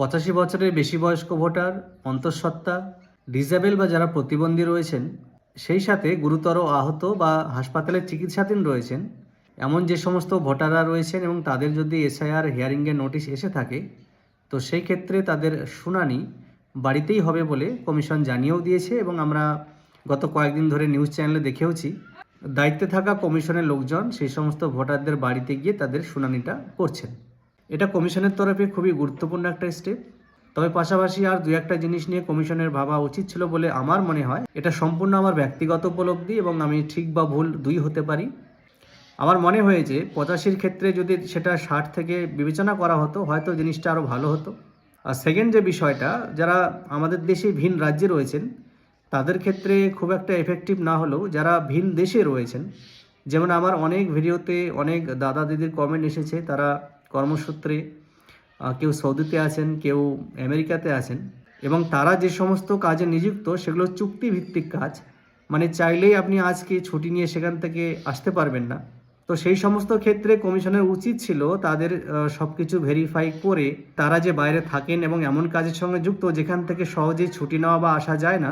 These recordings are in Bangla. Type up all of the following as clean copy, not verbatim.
বছরের বেশি বয়স্ক ভোটার, অন্তঃসত্ত্বা, ডিসেবল বা যারা প্রতিবন্ধী রয়েছেন, সেই সাথে গুরুতর আহত বা হাসপাতালে চিকিৎসাধীন রয়েছেন এমন যে সমস্ত ভোটাররা রয়েছেন এবং তাদের যদি এসআইআর হিয়ারিংয়ের নোটিশ এসে থাকে, তো সেই ক্ষেত্রে তাদের শুনানি বাড়িতেই হবে বলে কমিশন জানিয়েও দিয়েছে এবং আমরা গত কয়েকদিন ধরে নিউজ চ্যানেলে দেখেওছি। দায়িত্বে থাকা কমিশনের লোকজন সেই সমস্ত ভোটারদের বাড়িতে গিয়ে তাদের শুনানিটা করছেন। এটা কমিশনের তরফে খুবই গুরুত্বপূর্ণ একটা স্টেপ। তবে পাশাপাশি আর দু একটা জিনিস নিয়ে কমিশনের ভাবা উচিত ছিল বলে আমার মনে হয়। এটা সম্পূর্ণ আমার ব্যক্তিগত উপলব্ধি এবং আমি ঠিক বা ভুল দুই হতে পারি। আমার মনে হয়েছে 85-র ক্ষেত্রে যদি সেটা 60 থেকে বিবেচনা করা হতো, হয়তো জিনিসটা আরও ভালো হতো। আর সেকেন্ড যে বিষয়টা, যারা আমাদের দেশে ভিন রাজ্যে রয়েছেন তাদের ক্ষেত্রে খুব একটা এফেক্টিভ না হলেও যারা ভিন দেশে রয়েছেন, যেমন আমার অনেক ভিডিওতে অনেক দাদা দিদির কমেন্ট এসেছে, তারা কর্মসূত্রে কেউ সৌদিতে আছেন, কেউ আমেরিকাতে আছেন এবং তারা যে সমস্ত কাজে নিযুক্ত সেগুলো চুক্তিভিত্তিক কাজ, মানে চাইলেই আপনি আজকে ছুটি নিয়ে সেখান থেকে আসতে পারবেন না। তো সেই সমস্ত ক্ষেত্রে কমিশনের উচিত ছিল তাদের সব কিছু ভেরিফাই করে তারা যে বাইরে থাকেন এবং এমন কাজের সঙ্গে যুক্ত যেখান থেকে সহজেই ছুটি নেওয়া বা আসা যায় না,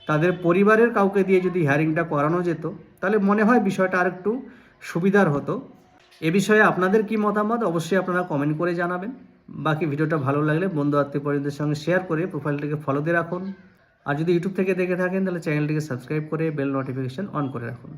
তাদের পরিবারের কাউকে দিয়ে যদি হিয়ারিংটা করানো যেত তাহলে মনে হয় বিষয়টা আরেকটু সুবিধার হতো। এ বিষয়ে আপনাদের কি মতামত অবশ্যই আপনারা কমেন্ট করে জানাবেন। বাকি ভিডিওটা ভালো লাগলে বন্ধু আত্মীয় পরিজনদের সঙ্গে শেয়ার করে প্রোফাইলটিকে ফলো দিয়ে রাখুন। আর যদি ইউটিউব থেকে দেখে থাকেন তাহলে চ্যানেলটিকে সাবস্ক্রাইব করে বেল নোটিফিকেশন অন করে রাখুন।